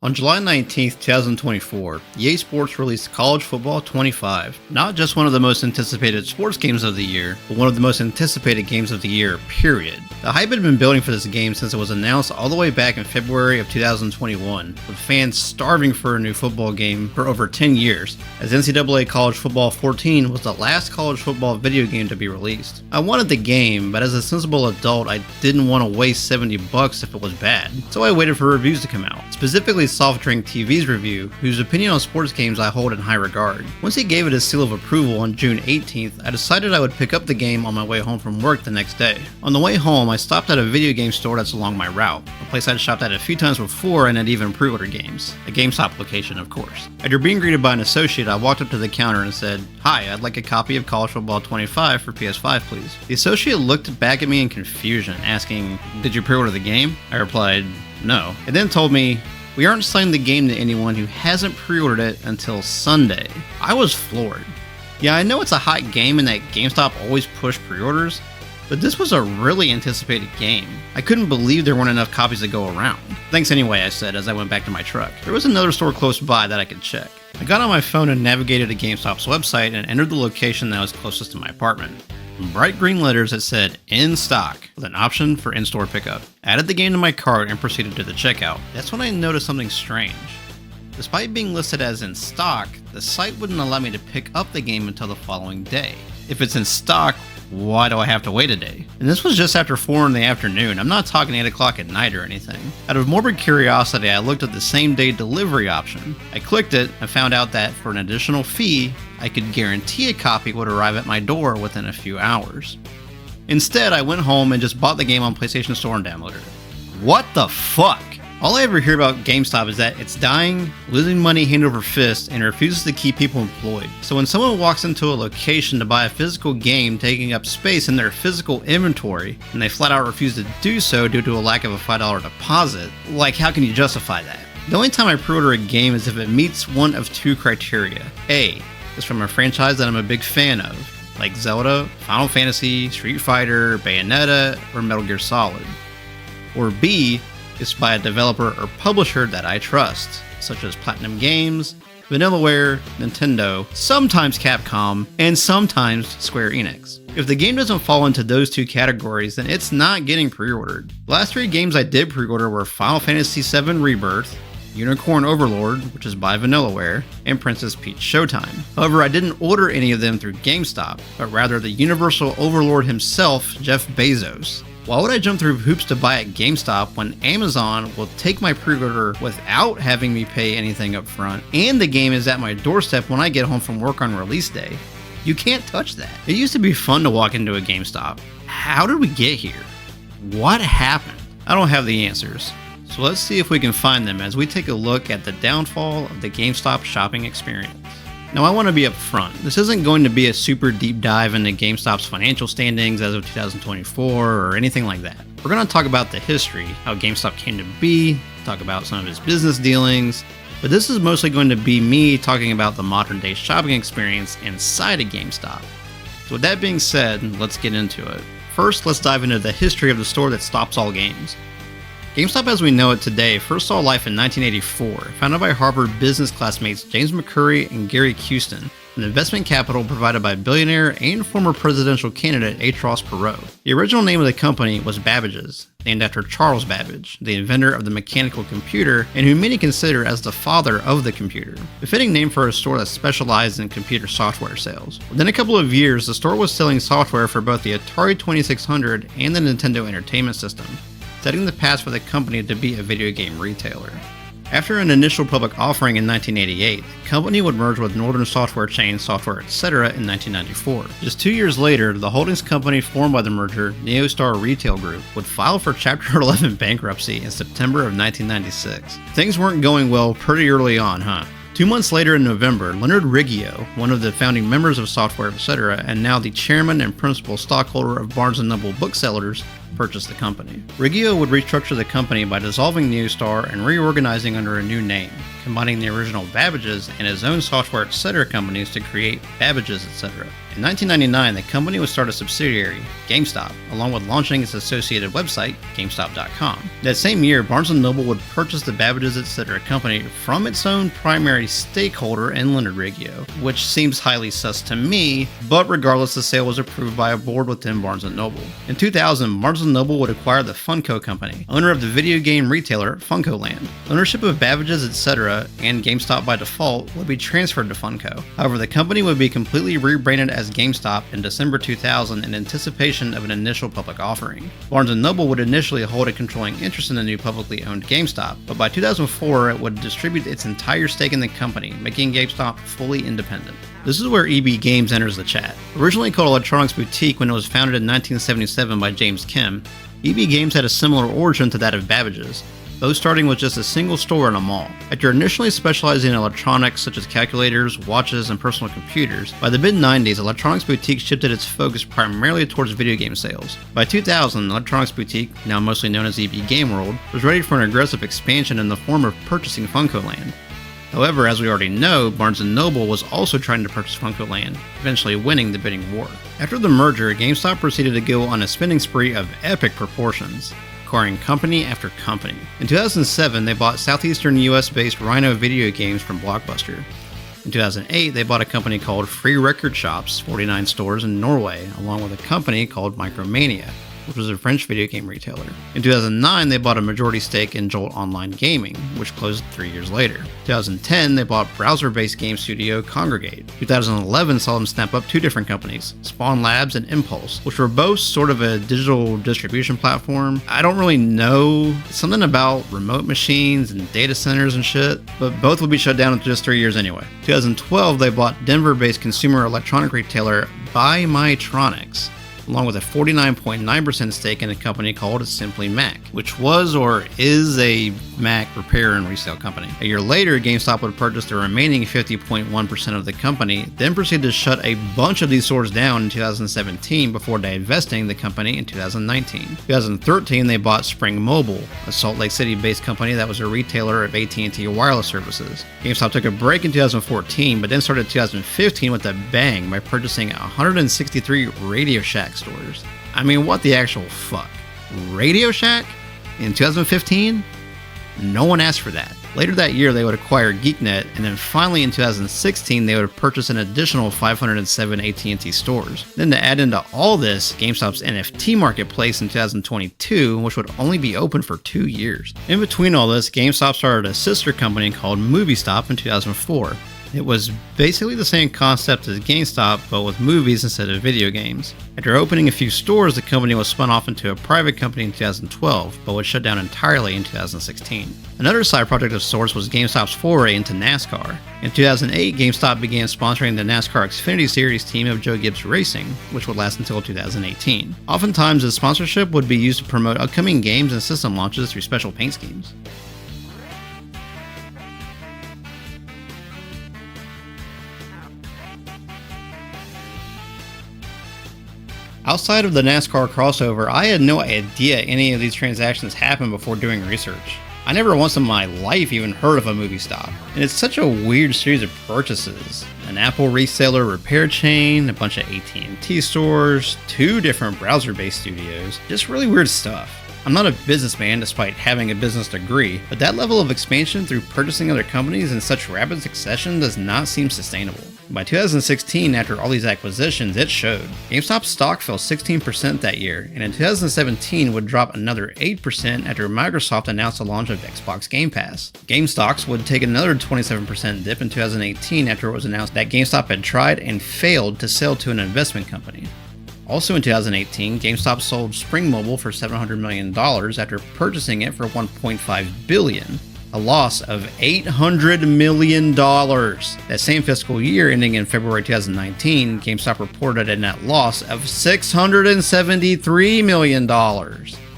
On July 19th, 2024, EA Sports released College Football 25, not just one of the most anticipated sports games of the year, but one of the most anticipated games of the year, period. The hype had been building for this game since it was announced all the way back in February of 2021, with fans starving for a new football game for over 10 years, as NCAA College Football 14 was the last college football video game to be released. I wanted the game, but as a sensible adult, I didn't want to waste $70 if it was bad, so I waited for reviews to come out, specifically Soft Drink TV's review, whose opinion on sports games I hold in high regard. Once he gave it his seal of approval on June 18th, I decided I would pick up the game on my way home from work the next day. On the way home, I stopped at a video game store that's along my route, a place I'd shopped at a few times before and had even pre-ordered games. A GameStop location, of course. After being greeted by an associate, I walked up to the counter and said, "Hi, I'd like a copy of College Football 25 for PS5, please." The associate looked back at me in confusion, asking, "Did you pre-order the game?" I replied, "No." It then told me, "We aren't selling the game to anyone who hasn't pre-ordered it until Sunday." I was floored. Yeah, I know it's a hot game and that GameStop always push pre-orders, but this was a really anticipated game. I couldn't believe there weren't enough copies to go around. "Thanks anyway," I said as I went back to my truck. There was another store close by that I could check. I got on my phone and navigated to GameStop's website and entered the location that was closest to my apartment. In bright green letters it said "in stock" with an option for in-store pickup. Added the game to my cart and proceeded to the checkout. That's when I noticed something strange. Despite being listed as in stock, the site wouldn't allow me to pick up the game until the following day. If it's in stock, why do I have to wait a day? And this was just after 4 in the afternoon. I'm not talking 8 o'clock at night or anything. Out of morbid curiosity, I looked at the same day delivery option. I clicked it and found out that for an additional fee, I could guarantee a copy would arrive at my door within a few hours. Instead, I went home and just bought the game on PlayStation Store and downloaded it. What the fuck? All I ever hear about GameStop is that it's dying, losing money hand over fist, and refuses to keep people employed. So when someone walks into a location to buy a physical game taking up space in their physical inventory, and they flat out refuse to do so due to a lack of a $5 deposit, like how can you justify that? The only time I pre-order a game is if it meets one of two criteria. A, it's from a franchise that I'm a big fan of, like Zelda, Final Fantasy, Street Fighter, Bayonetta, or Metal Gear Solid. Or B, it's by a developer or publisher that I trust, such as Platinum Games, Vanillaware, Nintendo, sometimes Capcom, and sometimes Square Enix. If the game doesn't fall into those two categories, then it's not getting pre-ordered. The last 3 games I did pre-order were Final Fantasy VII Rebirth, Unicorn Overlord, which is by Vanillaware, and Princess Peach Showtime. However, I didn't order any of them through GameStop, but rather the Universal Overlord himself, Jeff Bezos. Why would I jump through hoops to buy at GameStop when Amazon will take my pre-order without having me pay anything up front, and the game is at my doorstep when I get home from work on release day? You can't touch that. It used to be fun to walk into a GameStop. How did we get here? What happened? I don't have the answers. So let's see if we can find them as we take a look at the downfall of the GameStop shopping experience. Now I want to be upfront. This isn't going to be a super deep dive into GameStop's financial standings as of 2024 or anything like that. We're going to talk about the history, how GameStop came to be, talk about some of its business dealings, but this is mostly going to be me talking about the modern day shopping experience inside of GameStop. So with that being said, let's get into it. First, let's dive into the history of the store that stops all games. GameStop as we know it today first saw life in 1984, founded by Harvard business classmates James McCurry and Gary Houston, an investment capital provided by billionaire and former presidential candidate H. Ross Perot. The original name of the company was Babbage's, named after Charles Babbage, the inventor of the mechanical computer and who many consider as the father of the computer. A fitting name for a store that specialized in computer software sales. Within a couple of years, the store was selling software for both the Atari 2600 and the Nintendo Entertainment System, setting the path for the company to be a video game retailer. After an initial public offering in 1988, the company would merge with Northern software chain Software Etc. in 1994. Just 2 years later, the holdings company formed by the merger, NeoStar Retail Group, would file for Chapter 11 bankruptcy in September of 1996. Things weren't going well pretty early on, huh? 2 months later in November, Leonard Riggio, one of the founding members of Software Etc. and now the chairman and principal stockholder of Barnes & Noble Booksellers, purchased the company. Riggio would restructure the company by dissolving NeoStar and reorganizing under a new name. combining the original Babbage's and his own software etc. companies to create Babbage's etc. In 1999, the company would start a subsidiary, GameStop, along with launching its associated website, GameStop.com. That same year, Barnes & Noble would purchase the Babbage's etc. company from its own primary stakeholder in Leonard Riggio, which seems highly sus to me, but regardless, the sale was approved by a board within Barnes & Noble. In 2000, Barnes & Noble would acquire the Funko Company, owner of the video game retailer Funcoland. Ownership of Babbage's etc. and GameStop by default would be transferred to Funko. However, the company would be completely rebranded as GameStop in December 2000 in anticipation of an initial public offering. Barnes & Noble would initially hold a controlling interest in the new publicly owned GameStop, but by 2004 it would distribute its entire stake in the company, making GameStop fully independent. This is where EB Games enters the chat. Originally called Electronics Boutique when it was founded in 1977 by James Kim, EB Games had a similar origin to that of Babbage's, both starting with just a single store in a mall. After initially specializing in electronics such as calculators, watches, and personal computers, by the mid-90s, Electronics Boutique shifted its focus primarily towards video game sales. By 2000, Electronics Boutique, now mostly known as EB Game World, was ready for an aggressive expansion in the form of purchasing Funcoland. However, as we already know, Barnes & Noble was also trying to purchase Funcoland, eventually winning the bidding war. After the merger, GameStop proceeded to go on a spending spree of epic proportions, acquiring company after company. In 2007, they bought southeastern US-based Rhino Video Games from Blockbuster. In 2008, they bought a company called Free Record Shops, 49 stores in Norway, along with a company called Micromania, which was a French video game retailer. In 2009, they bought a majority stake in Jolt Online Gaming, which closed 3 years later. In 2010, they bought browser-based game studio Congregate. 2011 saw them snap up two different companies, Spawn Labs and Impulse, which were both sort of a digital distribution platform. I don't really know, something about remote machines and data centers and shit, but both would be shut down in just 3 years anyway. 2012, they bought Denver-based consumer electronic retailer Buy Mytronics, along with a 49.9% stake in a company called Simply Mac, which was or is a Mac repair and resale company. A year later, GameStop would purchase the remaining 50.1% of the company, then proceed to shut a bunch of these stores down in 2017 before divesting the company in 2019. In 2013, they bought Spring Mobile, a Salt Lake City-based company that was a retailer of AT&T wireless services. GameStop took a break in 2014, but then started 2015 with a bang by purchasing 163 Radio Shack stores. I mean, what the actual fuck? Radio Shack? In 2015? No one asked for that. Later that year, they would acquire GeekNet, and then finally in 2016, they would purchase an additional 507 AT&T stores. Then to add into all this, GameStop's NFT marketplace in 2022, which would only be open for 2 years. In between all this, GameStop started a sister company called MovieStop in 2004. It was basically the same concept as GameStop, but with movies instead of video games. After opening a few stores, the company was spun off into a private company in 2012, but was shut down entirely in 2016. Another side project of sorts was GameStop's foray into NASCAR. In 2008, GameStop began sponsoring the NASCAR Xfinity Series team of Joe Gibbs Racing, which would last until 2018. Oftentimes, the sponsorship would be used to promote upcoming games and system launches through special paint schemes. Outside of the NASCAR crossover, I had no idea any of these transactions happened before doing research. I never once in my life even heard of a MovieStop, and it's such a weird series of purchases. An Apple reseller repair chain, a bunch of AT&T stores, 2 different browser-based studios, just really weird stuff. I'm not a businessman despite having a business degree, but that level of expansion through purchasing other companies in such rapid succession does not seem sustainable. By 2016, after all these acquisitions, it showed. GameStop's stock fell 16% that year, and in 2017 would drop another 8% after Microsoft announced the launch of Xbox Game Pass. Game stocks would take another 27% dip in 2018 after it was announced that GameStop had tried and failed to sell to an investment company. Also in 2018, GameStop sold Spring Mobile for $700 million after purchasing it for $1.5 billion, a loss of $800 million. That same fiscal year, ending in February 2019, GameStop reported a net loss of $673 million.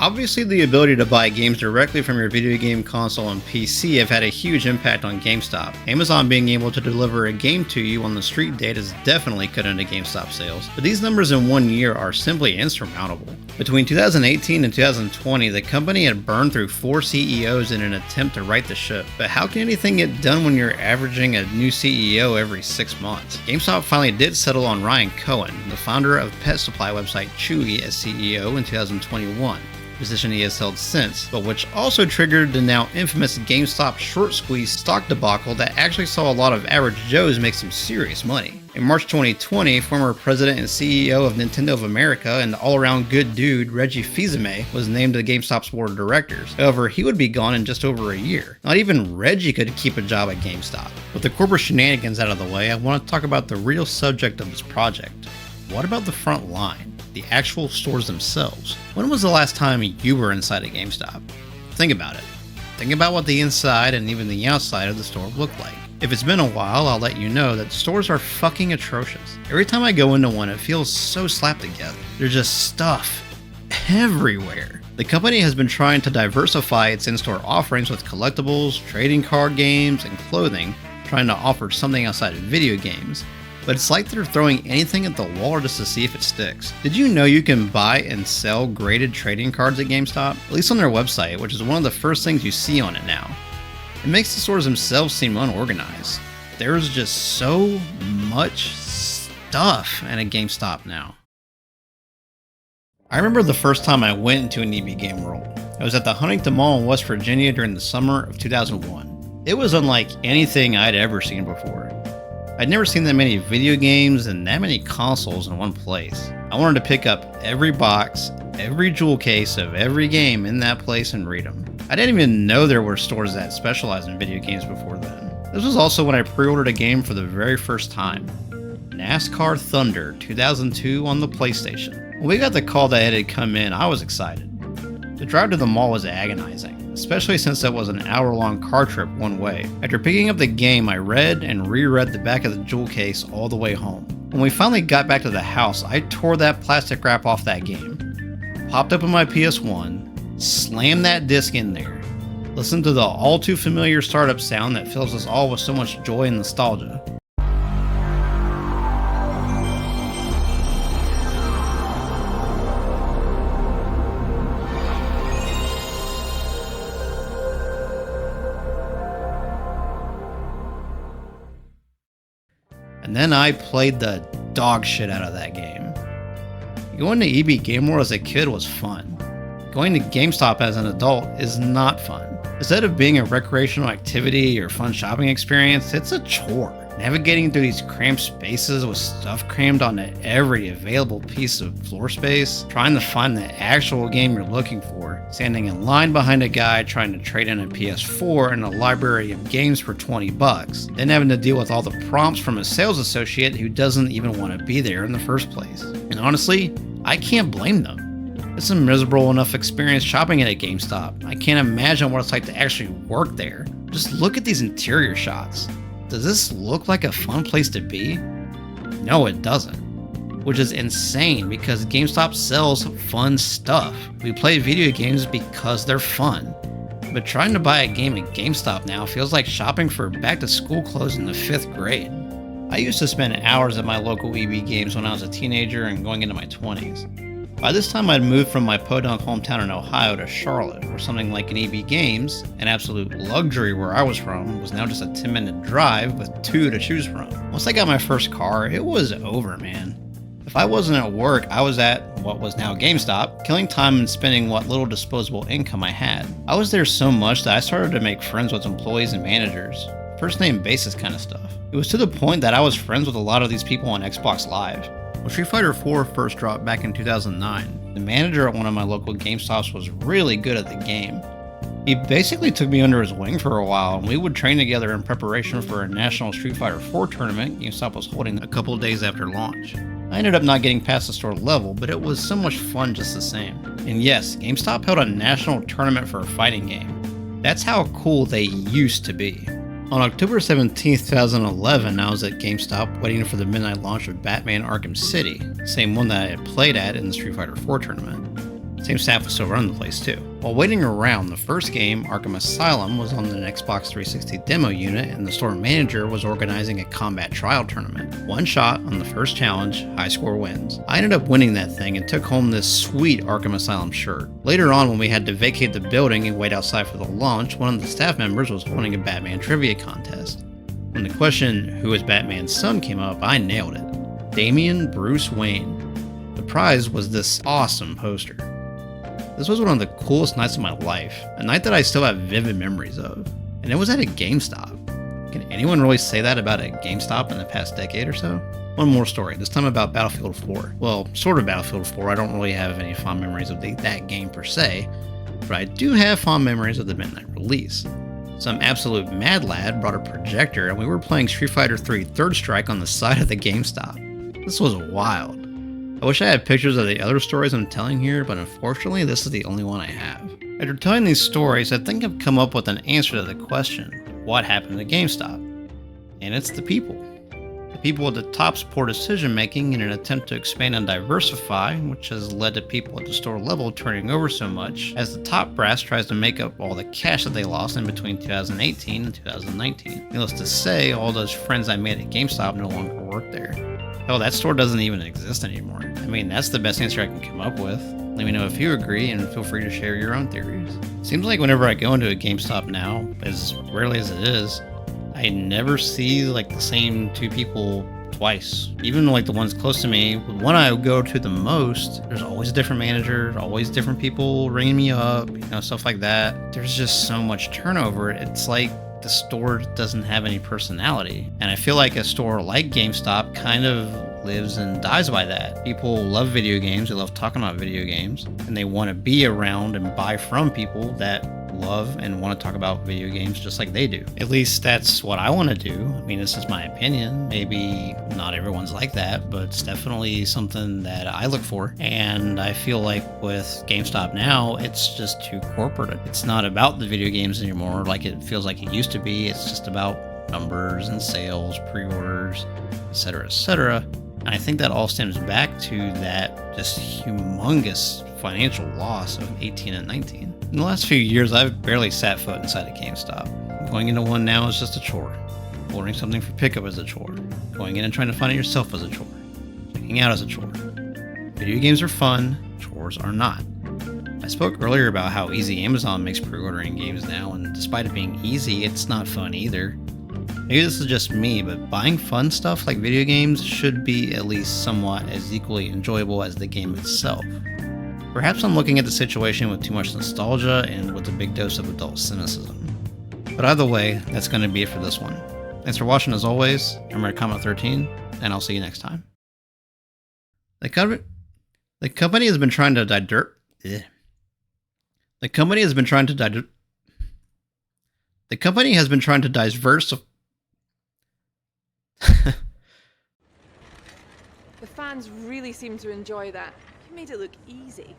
Obviously, the ability to buy games directly from your video game console and PC have had a huge impact on GameStop. Amazon being able to deliver a game to you on the street date is definitely cut into GameStop sales, but these numbers in 1 year are simply insurmountable. Between 2018 and 2020, the company had burned through 4 CEOs in an attempt to right the ship. But how can anything get done when you're averaging a new CEO every 6 months? GameStop finally did settle on Ryan Cohen, the founder of pet supply website Chewy, as CEO in 2021. Position he has held since, but which also triggered the now infamous GameStop short squeeze stock debacle that actually saw a lot of average Joes make some serious money. In March 2020, former president and CEO of Nintendo of America and all-around good dude Reggie Fils-Aimé was named to GameStop's board of directors. However, he would be gone in just over a year. Not even Reggie could keep a job at GameStop. With the corporate shenanigans out of the way, I want to talk about the real subject of this project. What about the front line? The actual stores themselves. When was the last time you were inside a GameStop? Think about it. Think about what the inside and even the outside of the store look like. If it's been a while, I'll let you know that stores are fucking atrocious. Every time I go into one, it feels so slapped together. There's just stuff everywhere. The company has been trying to diversify its in-store offerings with collectibles, trading card games, and clothing, trying to offer something outside of video games. But it's like they're throwing anything at the wall just to see if it sticks. Did you know you can buy and sell graded trading cards at GameStop? At least on their website, which is one of the first things you see on it now. It makes the stores themselves seem unorganized. There's just so much stuff at a GameStop now. I remember the first time I went into an EB Game World. I was at the Huntington Mall in West Virginia during the summer of 2001. It was unlike anything I'd ever seen before. I'd never seen that many video games and that many consoles in one place. I wanted to pick up every box, every jewel case of every game in that place and read them. I didn't even know there were stores that specialized in video games before then. This was also when I pre-ordered a game for the very first time. NASCAR Thunder 2002 on the PlayStation. When we got the call that it had come in, I was excited. The drive to the mall was agonizing, especially since it was an hour-long car trip one way. After picking up the game, I read and reread the back of the jewel case all the way home. When we finally got back to the house, I tore that plastic wrap off that game, popped open my PS1, slammed that disc in there, listened to the all-too-familiar startup sound that fills us all with so much joy and nostalgia. And then I played the dog shit out of that game. Going to EB Game World as a kid was fun. Going to GameStop as an adult is not fun. Instead of being a recreational activity or fun shopping experience, it's a chore. Navigating through these cramped spaces with stuff crammed onto every available piece of floor space, trying to find the actual game you're looking for, standing in line behind a guy trying to trade in a PS4 and a library of games for $20, then having to deal with all the prompts from a sales associate who doesn't even want to be there in the first place. And honestly, I can't blame them. It's a miserable enough experience shopping at a GameStop. I can't imagine what it's like to actually work there. Just look at these interior shots. Does this look like a fun place to be? No, it doesn't. Which is insane because GameStop sells fun stuff. We play video games because they're fun. But trying to buy a game at GameStop now feels like shopping for back-to-school clothes in the 5th grade. I used to spend hours at my local EB Games when I was a teenager and going into my 20s. By this time, I'd moved from my podunk hometown in Ohio to Charlotte, where something like an EB Games, an absolute luxury where I was from, was now just a 10-minute drive with 2 to choose from. Once I got my first car, it was over, man. If I wasn't at work, I was at what was now GameStop, killing time and spending what little disposable income I had. I was there so much that I started to make friends with employees and managers. First name basis kind of stuff. It was to the point that I was friends with a lot of these people on Xbox Live. When Street Fighter 4 first dropped back in 2009, the manager at one of my local GameStops was really good at the game. He basically took me under his wing for a while, and we would train together in preparation for a national Street Fighter 4 tournament GameStop was holding a couple days after launch. I ended up not getting past the store level, but it was so much fun just the same. And yes, GameStop held a national tournament for a fighting game. That's how cool they used to be. On October 17, 2011, I was at GameStop waiting for the midnight launch of Batman Arkham City, same one that I had played at in the Street Fighter 4 tournament. Same staff would still run the place too. While waiting around, the first game, Arkham Asylum, was on an Xbox 360 demo unit, and the store manager was organizing a combat trial tournament. One shot on the first challenge, high score wins. I ended up winning that thing and took home this sweet Arkham Asylum shirt. Later on, when we had to vacate the building and wait outside for the launch, one of the staff members was holding a Batman trivia contest. When the question, who is Batman's son, came up, I nailed it. Damian Bruce Wayne. The prize was this awesome poster. This was one of the coolest nights of my life, a night that I still have vivid memories of, and it was at a GameStop. Can anyone really say that about a GameStop in the past decade or so? One more story, this time about Battlefield 4. Well, sort of Battlefield 4, I don't really have any fond memories of that game per se, but I do have fond memories of the midnight release. Some absolute mad lad brought a projector and we were playing Street Fighter 3 Third Strike on the side of the GameStop. This was wild. I wish I had pictures of the other stories I'm telling here, but unfortunately this is the only one I have. After telling these stories, I think I've come up with an answer to the question, what happened to GameStop? And it's the people. The people at the top support decision making in an attempt to expand and diversify, which has led to people at the store level turning over so much, as the top brass tries to make up all the cash that they lost in between 2018 and 2019. Needless to say, all those friends I made at GameStop no longer work there. Hell, that store doesn't even exist anymore. I mean, that's the best answer I can come up with. Let me know if you agree, and feel free to share your own theories. Seems like whenever I go into a GameStop now, as rarely as it is, I never see like the same two people twice. Even like the ones close to me, the one I go to the most, there's always a different manager, always different people ringing me up, stuff like that. There's just so much turnover. It's like the store doesn't have any personality. And I feel like a store like GameStop kind of lives and dies by that. People love video games, they love talking about video games, and they want to be around and buy from people that love and want to talk about video games just like they do. At least that's what I want to do. I mean, this is my opinion. Maybe not everyone's like that, but it's definitely something that I look for. And I feel like with GameStop now, it's just too corporate. It's not about the video games anymore like it feels like it used to be. It's just about numbers and sales, pre-orders, etc., etc. And I think that all stems back to that just humongous financial loss of 18 and 19. In the last few years, I've barely set foot inside a GameStop. Going into one now is just a chore. Ordering something for pickup is a chore. Going in and trying to find it yourself is a chore. Checking out is a chore. Video games are fun, chores are not. I spoke earlier about how easy Amazon makes pre-ordering games now, and despite it being easy, it's not fun either. Maybe this is just me, but buying fun stuff like video games should be at least somewhat as equally enjoyable as the game itself. Perhaps I'm looking at the situation with too much nostalgia and with a big dose of adult cynicism. But either way, that's going to be it for this one. Thanks for watching as always. Remember to comment 13, and I'll see you next time. The company has been trying to diverse. The fans really seem to enjoy that. You made it look easy.